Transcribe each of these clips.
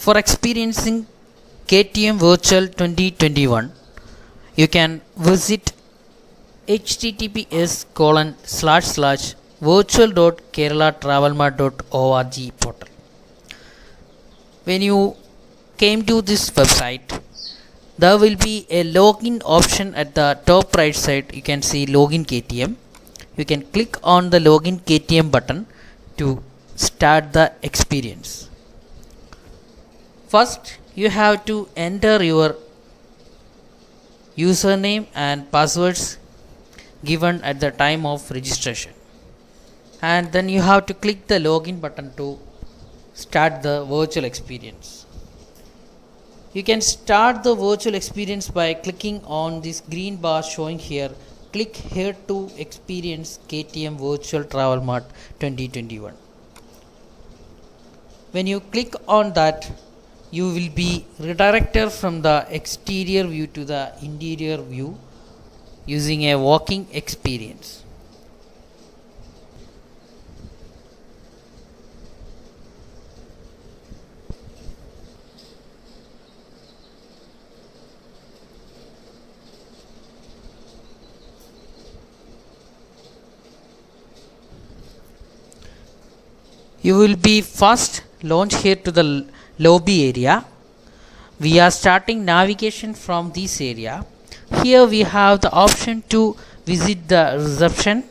For experiencing KTM Virtual 2021, you can visit https://virtual.keralatravelmart.org portal. When you came to this website, there will be a login option at the top right side. You can see login KTM. You can click on the login KTM button to start the experience. First, you have to enter your username and passwords given at the time of registration, and then you have to click the login button to start the virtual experience. You can start the virtual experience by clicking on this green bar showing here. Click here to experience KTM Virtual Travel Mart 2021. When you click on that, you will be redirected from the exterior view to the interior view using a walking experience. You will be first launched here to the lobby area. We are starting navigation from this area. Here we have the option to visit the reception.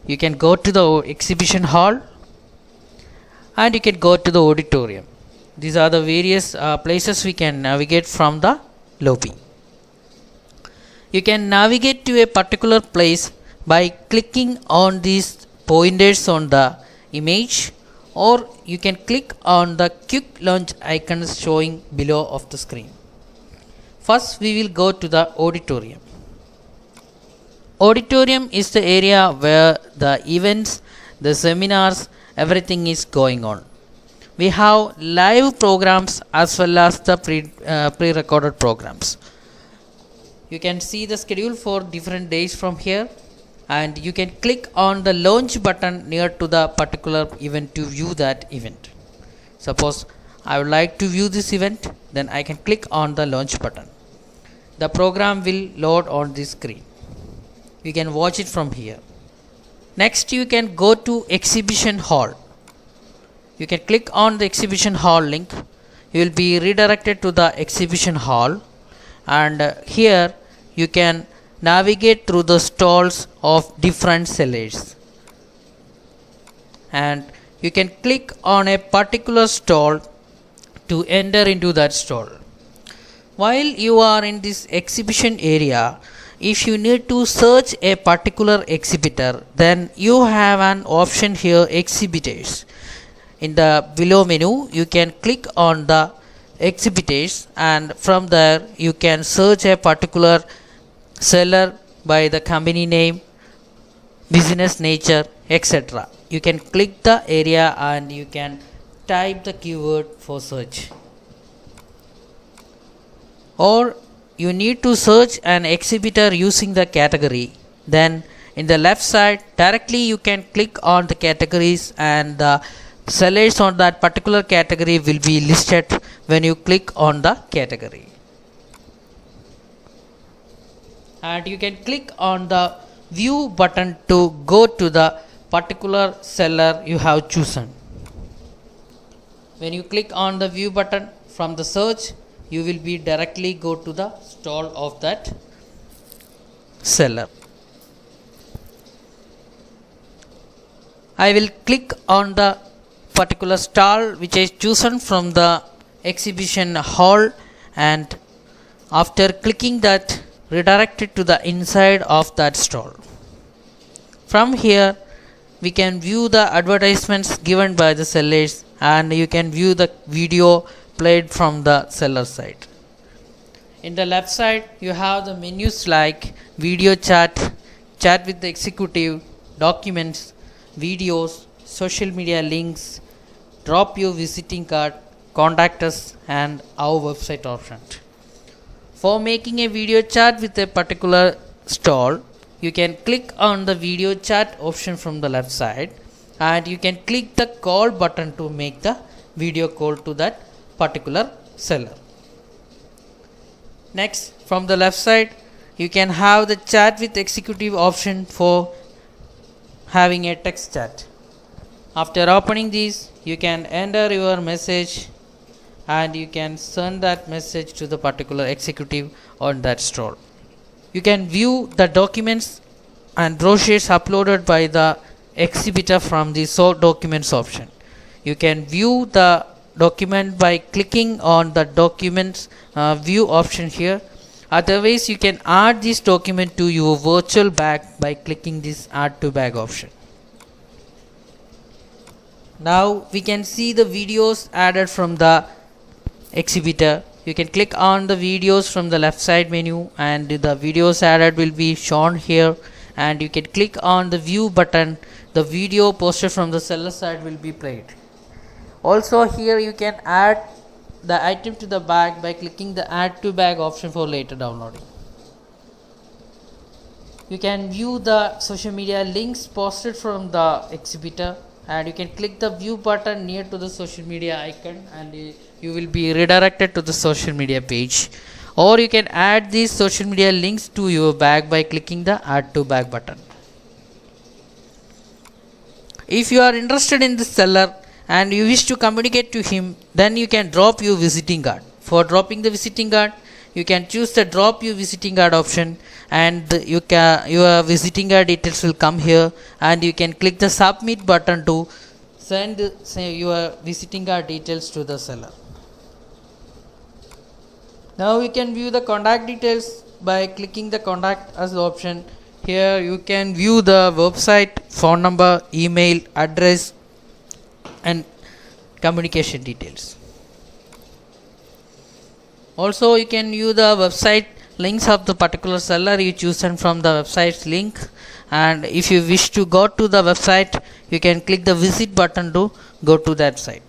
You can go to the exhibition hall and you can go to the auditorium. These are the various places we can navigate from the lobby. You can navigate to a particular place by clicking on these pointers on the image, or you can click on the quick launch icons showing below of the screen. First, we will go to the auditorium. Auditorium is the area where the events, the seminars, everything is going on. We have live programs as well as the pre-recorded programs. You can see the schedule for different days from here, and you can click on the launch button near to the particular event to view that event. Suppose I would like to view this event, then I can click on the launch button. The program will load on this screen. You can watch it from here. Next, you can go to exhibition hall. You can click on the exhibition hall link. You will be redirected to the exhibition hall, and here you can navigate through the stalls of different sellers, and you can click on a particular stall to enter into that stall. While you are in this exhibition area, if you need to search a particular exhibitor, then you have an option here, exhibitors. In the below menu, you can click on the exhibitors, and from there you can search a particular seller by the company name, business nature, etc. You can click the area and you can type the keyword for search. Or you need to search an exhibitor using the category, then in the left side directly you can click on the categories, and the sellers on that particular category will be listed when you click on the category. And you can click on the view button to go to the particular seller you have chosen. When you click on the view button from the search, you will be directly go to the stall of that seller. I will click on the particular stall which is chosen from the exhibition hall, and after clicking that, redirected to the inside of that stall. From here we can view the advertisements given by the sellers, and you can view the video played from the seller side. In the left side you have the menus like video chat, chat with the executive, documents, videos, social media links, drop your visiting card, contact us, and our website option. For making a video chat with a particular stall, you can click on the video chat option from the left side, and you can click the call button to make the video call to that particular seller. Next, from the left side, you can have the chat with executive option for having a text chat. After opening this, you can enter your message and you can send that message to the particular executive on that store. You can view the documents and brochures uploaded by the exhibitor from the Sort Documents option. You can view the document by clicking on the documents view option here. Otherwise, you can add this document to your virtual bag by clicking this add to bag option. Now we can see the videos added from the exhibitor. You can click on the videos from the left side menu and the videos added will be shown here, and you can click on the view button. The video posted from the seller side will be played. Also here you can add the item to the bag by clicking the add to bag option for later downloading. You can view the social media links posted from the exhibitor, and you can click the view button near to the social media icon and you will be redirected to the social media page. Or you can add these social media links to your bag by clicking the add to bag button. If you are interested in the seller and you wish to communicate to him, then you can drop your visiting card. For dropping the visiting card, you can choose the drop your visiting card option, and your visiting card details will come here, and you can click the submit button to send your visiting card details to the seller. Now you can view the contact details by clicking the contact us option. Here you can view the website, phone number, email, address and communication details. Also you can view the website links of the particular seller you chosen from the website's link, and if you wish to go to the website, you can click the visit button to go to that site.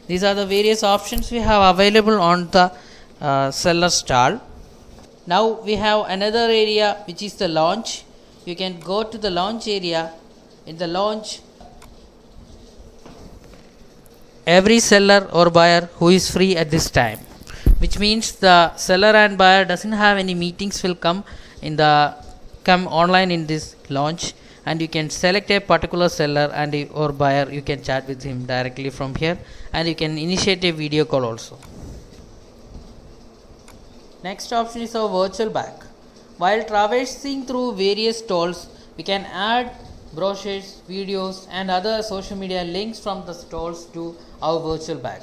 These are the various options we have available on the seller stall. Now we have another area which is the launch. You can go to the launch area. In the launch, every seller or buyer who is free at this time, which means the seller and buyer doesn't have any meetings, will come online in this launch, and you can select a particular seller and or buyer. You can chat with him directly from here, and you can initiate a video call also. Next option is our virtual bag. While traversing through various stalls, we can add brochures, videos and other social media links from the stalls to our virtual bag,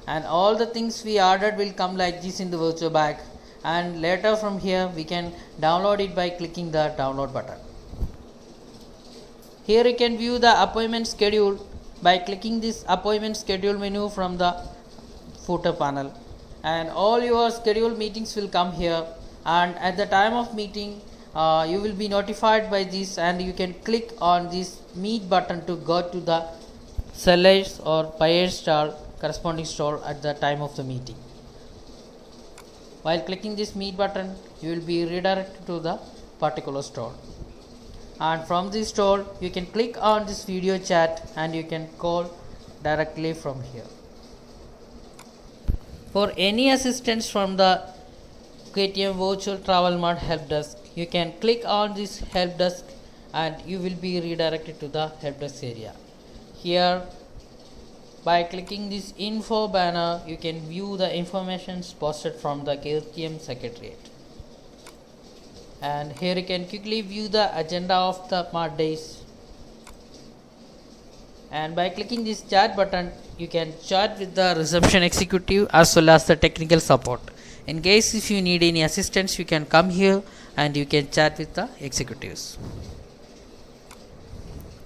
and all the things we ordered will come like this in the virtual bag, and later from here we can download it by clicking the download button. Here you can view the appointment schedule by clicking this appointment schedule menu from the footer panel, and all your scheduled meetings will come here, and at the time of meeting you will be notified by this, and you can click on this meet button to go to the seller's or buyer's stall, corresponding stall at the time of the meeting. While clicking this meet button, you will be redirected to the particular stall, and from this stall you can click on this video chat and you can call directly from here. For any assistance from the KTM Virtual Travel Mart help desk, you can click on this help desk and you will be redirected to the help desk area. Here, by clicking this info banner, you can view the information posted from the KTM Secretariat. And here you can quickly view the agenda of the Mart days. And by clicking this chat button, you can chat with the reception executive as well as the technical support. In case if you need any assistance, you can come here and you can chat with the executives.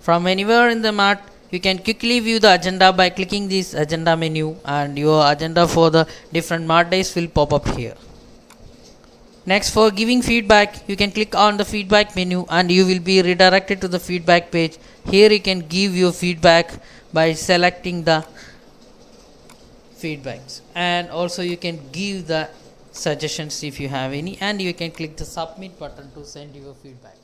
From anywhere in the Mart, you can quickly view the agenda by clicking this agenda menu, and your agenda for the different Mart days will pop up here. Next, for giving feedback, you can click on the feedback menu and you will be redirected to the feedback page. Here you can give your feedback by selecting the feedbacks, and also you can give the suggestions if you have any, and you can click the submit button to send your feedback.